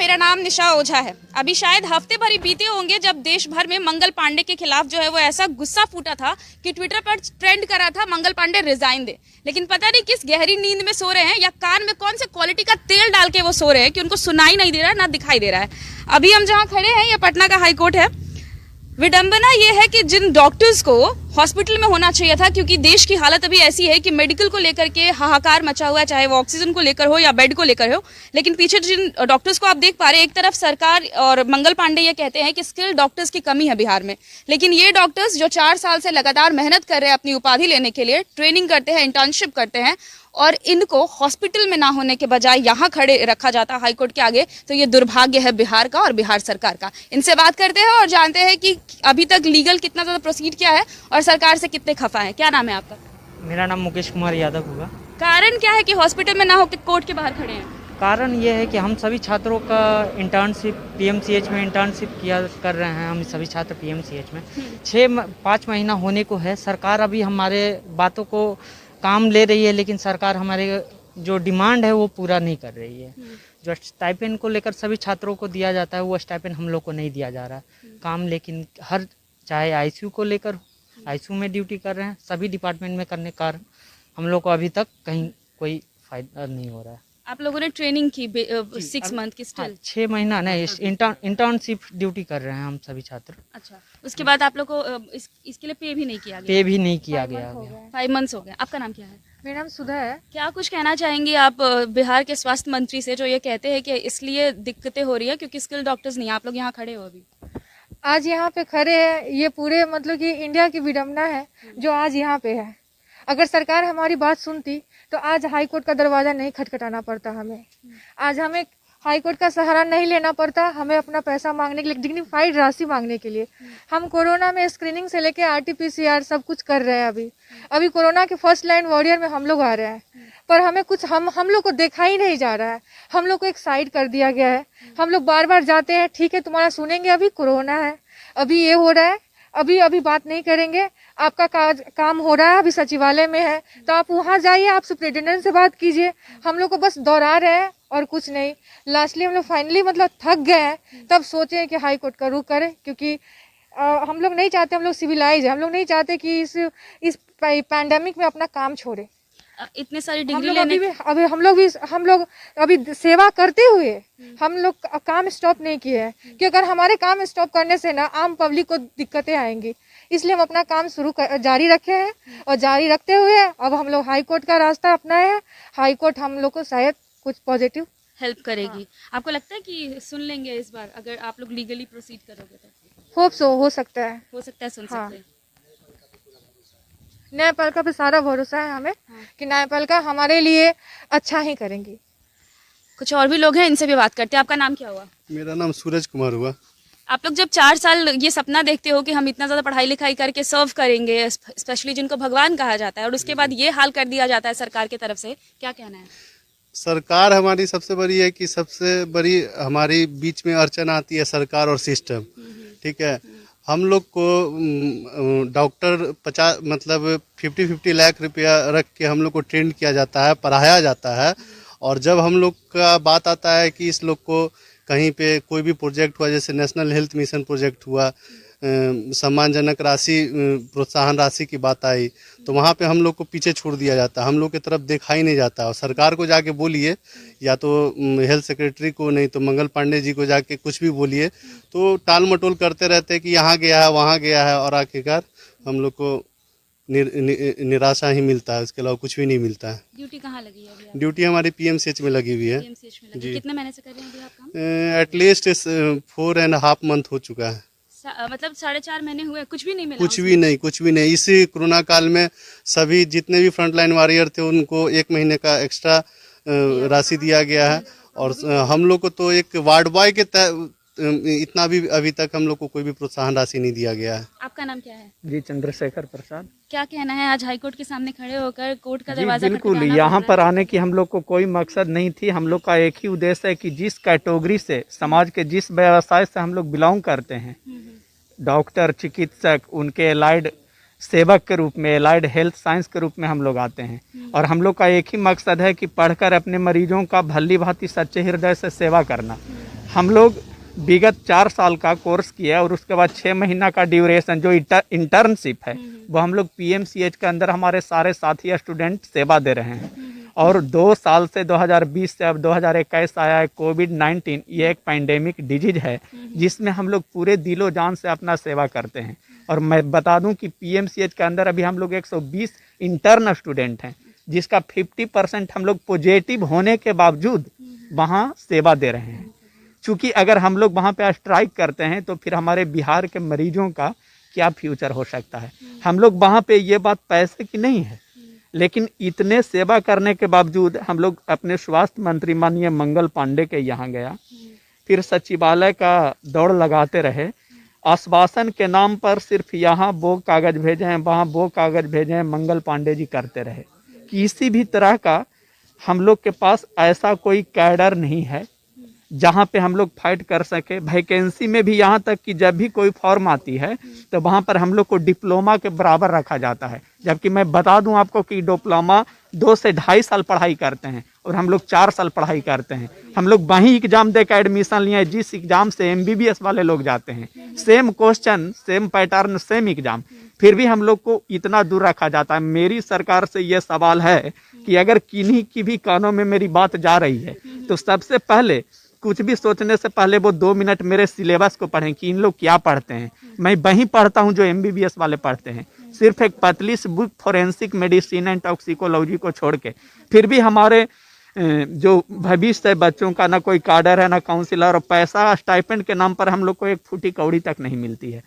मेरा नाम निशा ओझा है। अभी शायद हफ्ते भर ही बीते होंगे जब देश भर में मंगल पांडे के खिलाफ जो है वो ऐसा गुस्सा फूटा था कि ट्विटर पर ट्रेंड करा था मंगल पांडे रिजाइन दे। लेकिन पता नहीं किस गहरी नींद में सो रहे हैं या कान में कौन से क्वालिटी का तेल डाल के वो सो रहे हैं कि उनको सुनाई नहीं दे रहा है ना दिखाई दे रहा है। अभी हम जहाँ खड़े हैं ये पटना का हाई कोर्ट है। विडंबना ये है कि जिन डॉक्टर्स को हॉस्पिटल में होना चाहिए था, क्योंकि देश की हालत अभी ऐसी है कि मेडिकल को लेकर के हाहाकार मचा हुआ है, चाहे वो ऑक्सीजन को लेकर हो या बेड को लेकर हो। लेकिन पीछे जिन डॉक्टर्स को आप देख पा रहे हैं, एक तरफ सरकार और मंगल पांडे ये कहते हैं कि स्किल्ड डॉक्टर्स की कमी है बिहार में, लेकिन ये डॉक्टर्स जो 4 साल से लगातार मेहनत कर रहे हैं अपनी उपाधि लेने के लिए, ट्रेनिंग करते हैं, इंटर्नशिप करते हैं, और इनको हॉस्पिटल में ना होने के बजाय यहाँ खड़े रखा जाता है हाईकोर्ट के आगे, तो ये दुर्भाग्य है बिहार का और बिहार सरकार का। इनसे बात करते हैं और जानते हैं कि अभी तक लीगल कितना ज़्यादा प्रोसीड किया है और सरकार से कितने खफा है। क्या नाम है आपका? मेरा नाम मुकेश कुमार यादव होगा। कारण क्या है कि हॉस्पिटल में ना होकर कोर्ट के बाहर खड़े हैं? कारण ये है कि हम सभी छात्रों का इंटर्नशिप पीएमसीएच में इंटर्नशिप कर रहे हैं। हम सभी छात्र पीएमसीएच में 5 महीना होने को है। सरकार अभी हमारे बातों को काम ले रही है, लेकिन सरकार हमारे जो डिमांड है वो पूरा नहीं कर रही है। जो स्टाइपेंड को लेकर सभी छात्रों को दिया जाता है वो स्टाइपेंड हम लोग को नहीं दिया जा रहा है काम। लेकिन हर चाहे आईसीयू को लेकर, आईसीयू में ड्यूटी कर रहे हैं, सभी डिपार्टमेंट में करने के कारण हम लोग को अभी तक कहीं कोई फायदा नहीं हो रहा है। आप लोगों ने ट्रेनिंग की 6 मंथ की स्टिल? 6 महीना नहीं, इंटर्नशिप ड्यूटी कर रहे हैं हम सभी छात्र। अच्छा, उसके बाद आप लोग को इसके लिए पे भी नहीं किया गया? पे भी नहीं किया गया। 5 मंथ्स हो गए। आपका नाम क्या है? मेरा नाम सुधा है। क्या कुछ कहना चाहेंगी आप बिहार के स्वास्थ्य मंत्री से, जो ये कहते हैं कि इसलिए दिक्कतें हो रही है क्योंकि स्किल डॉक्टर्स नहीं है? आप लोग यहाँ खड़े हो अभी, आज यहाँ पे खड़े हैं, ये पूरे मतलब कि इंडिया की विडंबना है जो आज यहाँ पे है। अगर सरकार हमारी बात सुनती तो आज हाई कोर्ट का दरवाज़ा नहीं खटखटाना पड़ता हमें। आज हमें हाई कोर्ट का सहारा नहीं लेना पड़ता, हमें अपना पैसा मांगने के लिए, डिग्निफाइड राशि मांगने के लिए। हम कोरोना में स्क्रीनिंग से लेके आरटीपीसीआर सब कुछ कर रहे हैं। अभी कोरोना के फर्स्ट लाइन वॉरियर में हम लोग आ रहे हैं, पर हमें कुछ हम लोग को देखा ही नहीं जा रहा है। हम लोग को एक साइड कर दिया गया है। हम लोग बार बार जाते हैं, ठीक है तुम्हारा सुनेंगे, अभी कोरोना है, अभी ये हो रहा है, अभी बात नहीं करेंगे, आपका काम हो रहा है, अभी सचिवालय में है तो आप वहाँ जाइए, आप सुप्रिंटेंडेंट से बात कीजिए। हम लोग को बस दौड़ा रहे हैं और कुछ नहीं। लास्टली हम लोग फाइनली मतलब थक गए हैं, तब सोचे हैं कि हाई कोर्ट का रुख करें, क्योंकि हम लोग नहीं चाहते, हम लोग सिविलाइज है, हम लोग नहीं चाहते कि इस पैंडेमिक में अपना काम छोड़े। इतने सारी डिग्री लेने हम लोग अभी सेवा करते हुए हम लोग काम स्टॉप नहीं किए हैं, क्योंकि अगर हमारे काम स्टॉप करने से ना आम पब्लिक को दिक्कतें आएंगी। इसलिए हम अपना काम जारी रखे हैं और जारी रखते हुए अब हम लोग हाई कोर्ट का रास्ता अपनाए हैं। हाई कोर्ट हम लोग को शायद कुछ पॉजिटिव हेल्प करेगी। आपको लगता है कि सुन लेंगे इस बार अगर आप लोग लीगली प्रोसीड करोगे तो? होप सो, हो सकता है सुन सकते हैं। न्यायपालिका पे सारा भरोसा है हमें कि न्यायपालिका हमारे लिए अच्छा ही करेंगी। कुछ और भी लोग हैं, इनसे भी बात करते हैं। आपका नाम क्या हुआ? मेरा नाम सूरज कुमार हुआ। आप लोग जब 4 साल ये सपना देखते हो कि हम इतना ज़्यादा पढ़ाई लिखाई करके सर्व करेंगे, स्पेशली जिनको भगवान कहा जाता है, और उसके बाद ये हाल कर दिया जाता है सरकार की तरफ से, क्या कहना है? सरकार हमारी सबसे बड़ी है कि सबसे बड़ी हमारी बीच में अड़चन आती है सरकार और सिस्टम। ठीक है, हम लोग को डॉक्टर 50 लाख रुपया रख के हम लोग को ट्रेन किया जाता है, पढ़ाया जाता है, और जब हम लोग का बात आता है कि इस लोग को कहीं पे कोई भी प्रोजेक्ट हुआ, जैसे नेशनल हेल्थ मिशन प्रोजेक्ट हुआ, सम्मानजनक राशि, प्रोत्साहन राशि की बात आई, तो वहाँ पे हम लोग को पीछे छोड़ दिया जाता है, हम लोग की तरफ देखा ही नहीं जाता। और सरकार को जाके बोलिए, या तो हेल्थ सेक्रेटरी को, नहीं तो मंगल पांडे जी को जाके कुछ भी बोलिए, तो टाल मटोल करते रहते हैं कि यहाँ गया है, वहाँ गया है, और आखिरकार हम लोग को निराशा ही मिलता है, उसके अलावा कुछ भी नहीं मिलता है। ड्यूटी कहाँ लगी है? ड्यूटी हमारी पीएमसीएच में लगी हुई है। जी। कितने महीने से कर रहे हैं अभी आप काम? एटलीस्ट 4.5 मंथ हो चुका है। मतलब 4.5 महीने हुए, कुछ भी नहीं मिला? कुछ भी नहीं। इसी कोरोना काल में सभी जितने भी फ्रंटलाइन वॉरियर थे उनको 1 महीने का एक्स्ट्रा राशि दिया गया है, और हम लोग को तो एक वार्ड बॉय के इतना भी अभी तक हम लोग को कोई भी प्रोत्साहन राशि नहीं दिया गया है। आपका नाम क्या है? जी, चंद्रशेखर प्रसाद। क्या कहना है आज हाईकोर्ट के सामने खड़े होकर कोर्ट का जी दरवाजा? बिल्कुल, यहाँ पर आने की हम लोग को कोई मकसद नहीं थी। हम लोग का एक ही उद्देश्य है कि जिस कैटेगरी से, समाज के जिस व्यवसाय से हम लोग बिलोंग करते हैं, डॉक्टर, चिकित्सक, उनके एलाइड सेवक के रूप में, एलाइड हेल्थ साइंस के रूप में हम लोग आते हैं, और हम लोग का एक ही मकसद है कि पढ़कर अपने मरीजों का भली भांति सच्चे हृदय से सेवा करना। हम लोग विगत 4 साल का कोर्स किया और उसके बाद 6 महीना का ड्यूरेशन जो इंटर्नशिप है वो हम लोग पीएमसीएच के अंदर हमारे सारे साथी स्टूडेंट सेवा दे रहे हैं। और 2 साल से 2020 से अब 2021 आया है कोविड-19, ये एक पैंडेमिक डिजीज है जिसमें हम लोग पूरे दिलो जान से अपना सेवा करते हैं। और मैं बता दूं कि पीएमसीएच के अंदर अभी हम लोग 120 इंटर्न स्टूडेंट हैं जिसका 50% हम लोग पॉजिटिव होने के बावजूद वहाँ सेवा दे रहे हैं। चूँकि अगर हम लोग वहाँ पे स्ट्राइक करते हैं तो फिर हमारे बिहार के मरीजों का क्या फ्यूचर हो सकता है। हम लोग वहाँ पे ये बात पैसे की नहीं है, लेकिन इतने सेवा करने के बावजूद हम लोग अपने स्वास्थ्य मंत्री माननीय मंगल पांडे के यहाँ गया, फिर सचिवालय का दौड़ लगाते रहे, आश्वासन के नाम पर सिर्फ यहाँ वो कागज भेजे हैं, वहाँ वो कागज भेजे हैं, मंगल पांडे जी करते रहे। किसी भी तरह का हम लोग के पास ऐसा कोई कैडर नहीं है जहाँ पे हम लोग फाइट कर सके। वैकेंसी में भी यहाँ तक कि जब भी कोई फॉर्म आती है तो वहाँ पर हम लोग को डिप्लोमा के बराबर रखा जाता है, जबकि मैं बता दूं आपको कि डिप्लोमा 2 से 2.5 साल पढ़ाई करते हैं और हम लोग 4 साल पढ़ाई करते हैं। हम लोग वहीं एग्जाम देकर एडमिशन लिए जिस एग्जाम से एमबीबीएस वाले लोग जाते हैं। Same question, same pattern, same exam, फिर भी हम लोग को इतना दूर रखा जाता है। मेरी सरकार से ये सवाल है कि अगर किन्हीं की भी कानों में मेरी बात जा रही है तो सबसे पहले कुछ भी सोचने से पहले वो 2 मिनट मेरे सिलेबस को पढ़ें कि इन लोग क्या पढ़ते हैं। मैं वहीं पढ़ता हूं जो एमबीबीएस वाले पढ़ते हैं, सिर्फ एक पतली सी book forensic medicine and toxicology को छोड़ के। फिर भी हमारे जो भविष्य है बच्चों का ना कोई कार्डर है ना काउंसिलर, और पैसा स्टाइपेंड के नाम पर हम लोग को एक फूटी कौड़ी तक नहीं मिलती है।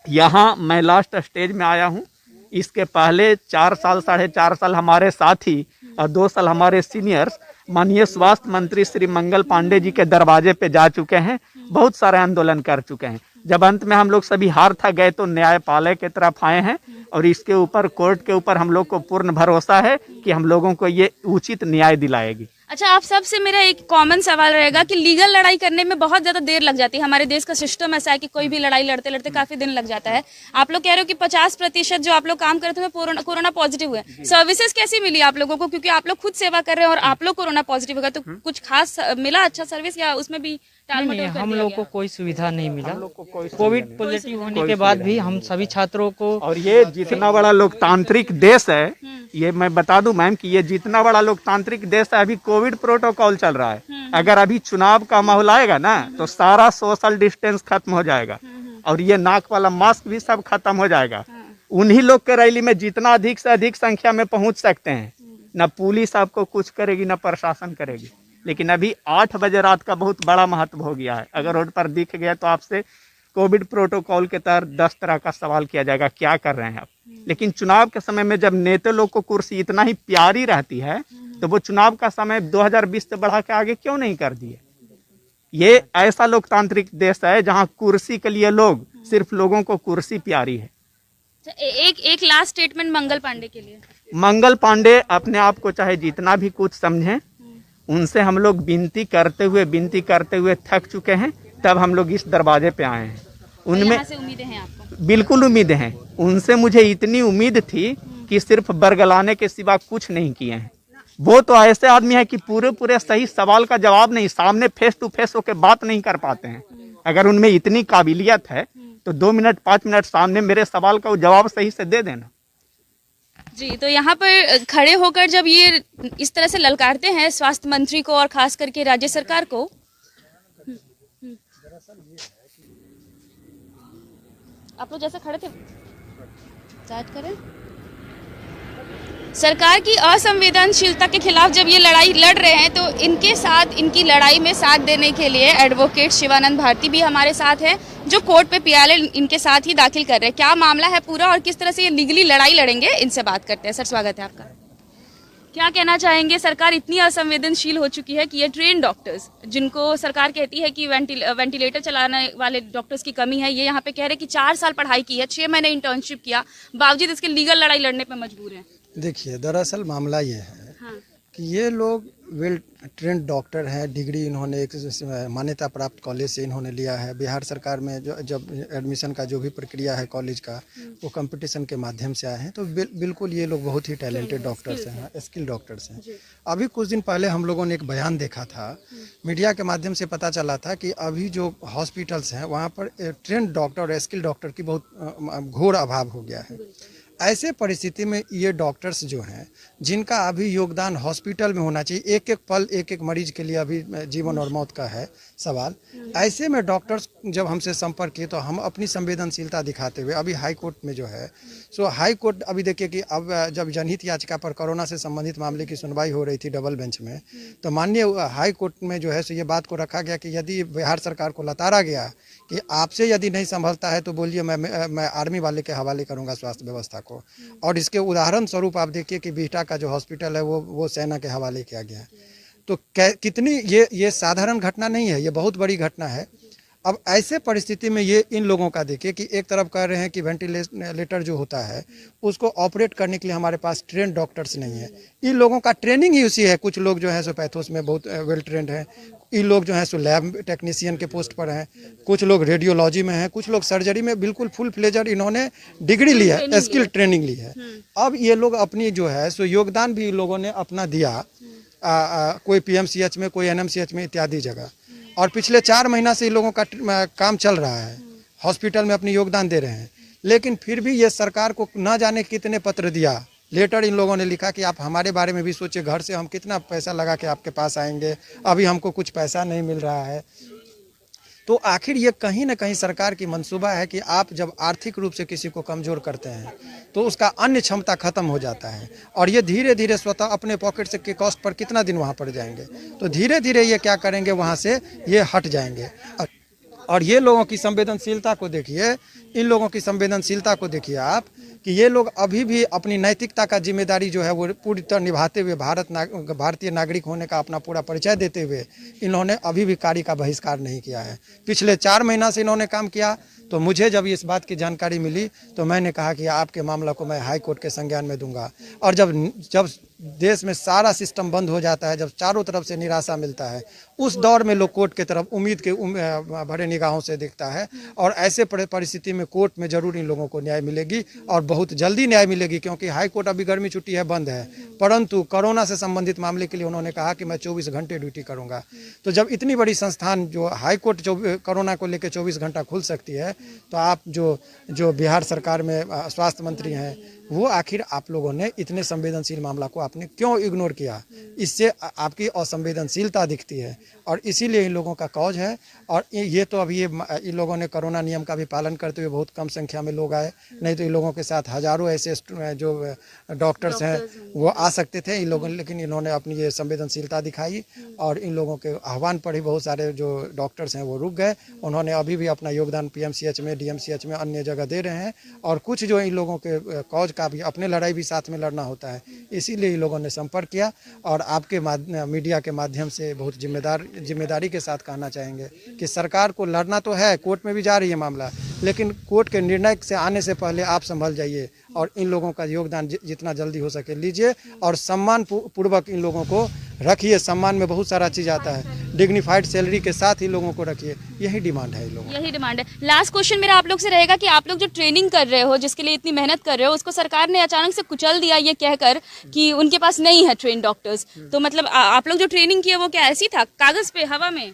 यहाँ मैं लास्ट स्टेज में आया हूँ। इसके पहले 4 साल 4.5 साल हमारे साथी और 2 साल हमारे सीनियर्स माननीय स्वास्थ्य मंत्री श्री मंगल पांडे जी के दरवाजे पे जा चुके हैं, बहुत सारे आंदोलन कर चुके हैं। जब अंत में हम लोग सभी हार था गए तो न्यायपालय के तरफ आए हैं और इसके ऊपर कोर्ट के ऊपर हम लोग को पूर्ण भरोसा है कि हम लोगों को ये उचित न्याय दिलाएगी। अच्छा, आप सबसे मेरा एक कॉमन सवाल रहेगा कि लीगल लड़ाई करने में बहुत ज्यादा देर लग जाती है। हमारे देश का सिस्टम ऐसा है कि कोई भी लड़ाई लड़ते लड़ते काफी दिन लग जाता है। आप लोग कह रहे हो कि 50% जो आप लोग काम करते हुए कोरोना पॉजिटिव हुए, सर्विसेज कैसी मिली आप लोगों को? क्योंकि आप लोग खुद सेवा कर रहे हैं और आप लोग कोरोना पॉजिटिव हो गए, तो कुछ खास मिला अच्छा सर्विस या उसमें भी टाल मटोल कर हम दिया लोग को कोई सुविधा नहीं मिला। कोविड पॉजिटिव होने के बाद भी हम सभी छात्रों को, और ये जितना बड़ा लोकतांत्रिक देश है, ये मैं बता दूं मैम कि ये जितना बड़ा लोकतांत्रिक देश है, अभी कोविड प्रोटोकॉल चल रहा है। अगर अभी चुनाव का माहौल आएगा ना तो सारा सोशल डिस्टेंस खत्म हो जाएगा और ये नाक वाला मास्क भी सब खत्म हो जाएगा। उन्हीं लोग के रैली में जितना अधिक से अधिक संख्या में पहुंच सकते हैं, ना पुलिस आपको कुछ करेगी ना प्रशासन करेगी। लेकिन अभी 8 बजे रात का बहुत बड़ा महत्व हो गया है। अगर रोड पर दिख गया तो आपसे कोविड प्रोटोकॉल के तहत 10 तरह का सवाल किया जाएगा, क्या कर रहे हैं आप। लेकिन चुनाव के समय में जब नेता लोग को कुर्सी इतना ही प्यारी रहती है तो वो चुनाव का समय 2020 से बढ़ा के आगे क्यों नहीं कर दिए। ये ऐसा लोकतांत्रिक देश है जहां कुर्सी के लिए लोग, सिर्फ लोगों को कुर्सी प्यारी है। एक लास्ट स्टेटमेंट मंगल पांडे के लिए। मंगल पांडे अपने आप को चाहे जितना भी कुछ समझें, उनसे हम लोग विनती करते हुए थक चुके हैं, तब हम लोग इस दरवाजे पे आए हैं। उनमें से उम्मीदें हैं आपको? बिल्कुल उम्मीदें हैं। उनसे मुझे इतनी उम्मीद थी कि सिर्फ बरगलाने के सिवा कुछ नहीं किए हैं। वो तो ऐसे आदमी है कि पूरे सही सवाल का जवाब नहीं, सामने फेस टू फेस होकर बात नहीं कर पाते हैं। अगर उनमें इतनी काबिलियत है तो 2 मिनट 5 मिनट सामने मेरे सवाल का जवाब सही से दे देना। जी, तो यहाँ पर खड़े होकर जब ये इस तरह से ललकारते हैं स्वास्थ्य मंत्री को और खास करके राज्य सरकार को, आप लोग जैसे खड़े थे स्टार्ट करें। सरकार की असंवेदनशीलता के खिलाफ जब ये लड़ाई लड़ रहे हैं तो इनके साथ, इनकी लड़ाई में साथ देने के लिए एडवोकेट शिवानंद भारती भी हमारे साथ हैं, जो कोर्ट पे पीआईएल इनके साथ ही दाखिल कर रहे हैं। क्या मामला है पूरा और किस तरह से ये लीगली लड़ाई लड़ेंगे, इनसे बात करते हैं। सर, स्वागत है आपका। क्या कहना चाहेंगे? सरकार इतनी असंवेदनशील हो चुकी है कि ये ट्रेन डॉक्टर्स, जिनको सरकार कहती है कि वेंटिलेटर चलाने वाले डॉक्टर्स की कमी है, ये यहाँ पे कह रहे हैं कि 4 साल पढ़ाई की है, 6 महीने इंटर्नशिप किया, बावजूद इसके लीगल लड़ाई लड़ने पे मजबूर हैं। देखिए, दरअसल मामला ये है हाँ। कि ये लोग वेल ट्रेंड डॉक्टर हैं, डिग्री इन्होंने एक मान्यता प्राप्त कॉलेज से इन्होंने लिया है। बिहार सरकार में जो जब एडमिशन का जो भी प्रक्रिया है कॉलेज का, वो कंपटीशन के माध्यम से आए हैं। तो बिल्कुल ये लोग बहुत ही टैलेंटेड डॉक्टर्स हैं, स्किल डॉक्टर्स हैं। अभी कुछ दिन पहले हम लोगों ने एक बयान देखा था, मीडिया के माध्यम से पता चला था कि अभी जो हॉस्पिटल्स हैं वहाँ पर ट्रेंड डॉक्टर और स्किल डॉक्टर की बहुत घोर अभाव हो गया है। ऐसे परिस्थिति में ये डॉक्टर्स जो हैं, जिनका अभी योगदान हॉस्पिटल में होना चाहिए, एक एक पल एक एक मरीज के लिए अभी जीवन और मौत का है सवाल। ऐसे में डॉक्टर्स जब हमसे संपर्क किए तो हम अपनी संवेदनशीलता दिखाते हुए अभी हाई कोर्ट में जो है, सो हाई कोर्ट अभी देखिए कि अब जब जनहित याचिका पर कोरोना से संबंधित मामले की सुनवाई हो रही थी डबल बेंच में, तो माननीय हाई कोर्ट में जो है सो ये बात को रखा गया कि यदि बिहार सरकार को लताड़ा गया कि आपसे यदि नहीं संभलता है तो बोलिए, मैं आर्मी वाले के हवाले करूंगा स्वास्थ्य व्यवस्था को। और इसके उदाहरण स्वरूप आप देखिए कि बिहटा का जो हॉस्पिटल है वो सेना के हवाले किया गया है। तो कितनी ये साधारण घटना नहीं है, ये बहुत बड़ी घटना है। अब ऐसे परिस्थिति में ये इन लोगों का देखिए कि एक तरफ कह रहे हैं कि वेंटिलेटर जो होता है उसको ऑपरेट करने के लिए हमारे पास ट्रेंड डॉक्टर्स नहीं है। इन लोगों का ट्रेनिंग ही उसी है। कुछ लोग जो है सो पैथोस में बहुत वेल ट्रेंड हैं, इन लोग जो हैं सो लैब टेक्नीशियन के पोस्ट पर हैं, कुछ लोग रेडियोलॉजी में हैं, कुछ लोग सर्जरी में बिल्कुल फुल फ्लेजर इन्होंने डिग्री ली है, स्किल ट्रेनिंग ली है। अब ये लोग अपनी जो है सो योगदान भी इन लोगों ने अपना दिया, कोई पीएमसीएच में, कोई एनएमसीएच में इत्यादि जगह। और पिछले 4 महीना से इन लोगों का काम चल रहा है, हॉस्पिटल में अपनी योगदान दे रहे हैं। लेकिन फिर भी ये सरकार को ना जाने कितने पत्र दिया, लेटर इन लोगों ने लिखा कि आप हमारे बारे में भी सोचिए, घर से हम कितना पैसा लगा के आपके पास आएंगे, अभी हमको कुछ पैसा नहीं मिल रहा है। तो आखिर ये कहीं ना कहीं सरकार की मंसूबा है कि आप जब आर्थिक रूप से किसी को कमज़ोर करते हैं तो उसका अन्य क्षमता खत्म हो जाता है, और ये धीरे धीरे स्वतः अपने पॉकेट से के कॉस्ट पर कितना दिन वहाँ पर जाएंगे, तो धीरे धीरे ये क्या करेंगे, वहाँ से ये हट जाएंगे। और ये लोगों की संवेदनशीलता को देखिए, इन लोगों की संवेदनशीलता को देखिए आप, कि ये लोग अभी भी अपनी नैतिकता का जिम्मेदारी जो है वो पूरी तरह निभाते हुए, भारतीय नागरिक होने का अपना पूरा परिचय देते हुए इन्होंने अभी भी कार्य का बहिष्कार नहीं किया है। पिछले 4 महीना से इन्होंने काम किया। तो मुझे जब इस बात की जानकारी मिली तो मैंने कहा कि आपके मामला को मैं हाई कोर्ट के संज्ञान में दूंगा। और जब देश में सारा सिस्टम बंद हो जाता है, जब चारों तरफ से निराशा मिलता है, उस दौर में लोग कोर्ट की तरफ उम्मीद के भरे निगाहों से देखता है। और ऐसे परिस्थिति में कोर्ट में जरूर इन लोगों को न्याय मिलेगी, और बहुत जल्दी न्याय मिलेगी, क्योंकि हाई कोर्ट अभी गर्मी छुट्टी है, बंद है। परंतु कोरोना से संबंधित मामले के लिए उन्होंने कहा कि मैं 24 घंटे ड्यूटी करूंगा। तो जब इतनी बड़ी संस्थान जो हाई कोर्ट कोरोना को लेकर 24 घंटा खुल सकती है, तो आप जो बिहार सरकार में स्वास्थ्य मंत्री हैं, वो आखिर आप लोगों ने इतने संवेदनशील मामला को आपने क्यों इग्नोर किया? इससे आपकी असंवेदनशीलता दिखती है, और इसीलिए इन लोगों का कॉज है। और ये तो अभी इन लोगों ने कोरोना नियम का भी पालन करते हुए बहुत कम संख्या में लोग आए, नहीं तो इन लोगों के साथ हजारों ऐसे जो डॉक्टर्स हैं वो आ सकते थे इन लोगों, लेकिन इन्होंने अपनी ये संवेदनशीलता दिखाई, और इन लोगों के आह्वान पर ही बहुत सारे जो डॉक्टर्स हैं वो रुक गए। उन्होंने अभी भी अपना योगदान पीएमसीएच में, डीएमसीएच में, अन्य जगह दे रहे हैं। और कुछ जो इन लोगों के कॉज का भी अपने लड़ाई भी साथ में लड़ना होता है, इसीलिए इन लोगों ने संपर्क किया। और आपके मीडिया के माध्यम से बहुत जिम्मेदारी के साथ कहना चाहेंगे कि सरकार को लड़ना तो है, कोर्ट में भी जा रही है मामला, लेकिन कोर्ट के निर्णय से आने से पहले आप संभल जाइए, और इन लोगों का योगदान जितना जल्दी हो सके लीजिए, और सम्मान पूर्वक इन लोगों को रखिए। सम्मान में बहुत सारा चीज़ आता है, डिग्निफाइड सैलरी के साथ ही लोगों को रखिए, यही डिमांड है इन लोगों, यही डिमांड है। लास्ट क्वेश्चन मेरा आप लोग से रहेगा कि आप लोग जो ट्रेनिंग कर रहे हो, जिसके लिए इतनी मेहनत कर रहे हो, उसको सरकार ने अचानक से कुचल दिया ये कहकर कि उनके पास नहीं है ट्रेन डॉक्टर्स। तो मतलब आप लोग जो ट्रेनिंग किए वो क्या ऐसी था, कागज पे, हवा में?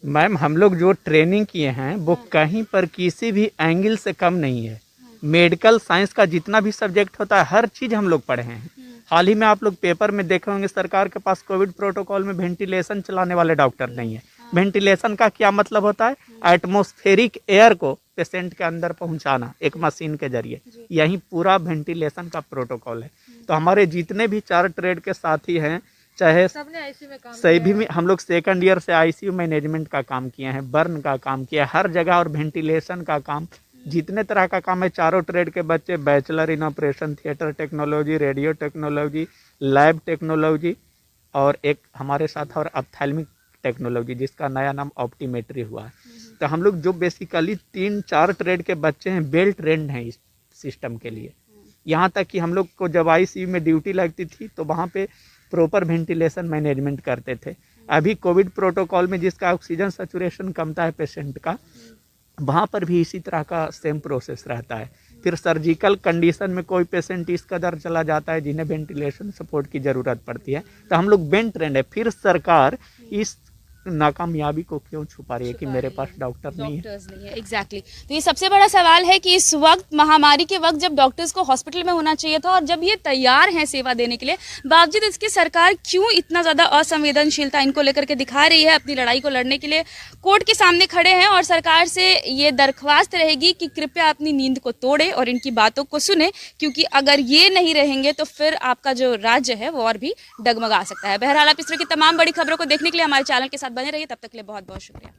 मैम, हम लोग जो ट्रेनिंग किए हैं वो कहीं पर किसी भी एंगल से कम नहीं है। मेडिकल साइंस का जितना भी सब्जेक्ट होता है हर चीज़ हम लोग पढ़े हैं। हाल ही में आप लोग पेपर में देखे होंगे, सरकार के पास कोविड प्रोटोकॉल में वेंटिलेशन चलाने वाले डॉक्टर नहीं है। वेंटिलेशन का क्या मतलब होता है? एटमॉस्फेरिक एयर को पेशेंट के अंदर पहुंचाना एक मशीन के जरिए, यही पूरा वेंटिलेशन का प्रोटोकॉल है। तो हमारे जितने भी 4 ट्रेड के साथी हैं, चाहे सभी में हम लोग 2nd ईयर से आईसीयू मैनेजमेंट का काम किए हैं, बर्न का काम किया, हर जगह, और वेंटिलेशन का काम, जितने तरह का काम है, चारों ट्रेड के बच्चे bachelor in operation theatre technology, radio technology, lab technology, और एक हमारे साथ और ऑप्थेल्मिक टेक्नोलॉजी जिसका नया नाम ऑप्टीमेट्री हुआ है। तो हम लोग जो बेसिकली 3-4 ट्रेड के बच्चे हैं वेल ट्रेंड हैं इस सिस्टम के लिए। यहाँ तक कि हम लोग को जब आईसीयू में ड्यूटी लगती थी तो वहाँ पे प्रॉपर वेंटिलेशन मैनेजमेंट करते थे। अभी कोविड प्रोटोकॉल में जिसका ऑक्सीजन सैचुरेशन कमता है पेशेंट का, वहाँ पर भी इसी तरह का सेम प्रोसेस रहता है। फिर सर्जिकल कंडीशन में कोई पेशेंट इस कदर चला जाता है जिन्हें वेंटिलेशन सपोर्ट की ज़रूरत पड़ती है, तो हम लोग वेंट ट्रेंड है। फिर सरकार इस नाकामयाबी को क्यों छुपा रही है कि मेरे पास डॉक्टर नहीं है। डॉक्टर्स नहीं है, एग्जैक्टली। तो ये सबसे बड़ा सवाल है कि इस वक्त महामारी के वक्त जब डॉक्टर्स को हॉस्पिटल में होना चाहिए था और जब ये तैयार हैं सेवा देने के लिए, बावजूद इसके सरकार क्यों इतना ज़्यादा असंवेदनशीलता इनको लेकर के दिखा रही है। अपनी लड़ाई को लड़ने के लिए कोर्ट के सामने खड़े हैं और सरकार से ये दरख्वास्त रहेगी कि कृपया अपनी नींद को तोड़े और इनकी बातों को सुने, क्योंकि अगर ये नहीं रहेंगे तो फिर आपका जो राज्य है वो और भी डगमगा सकता है। बहरहाल आप इस तरह की तमाम बड़ी खबरों को देखने के लिए हमारे चैनल के साथ बने रहिए। तब तक के लिए बहुत बहुत शुक्रिया।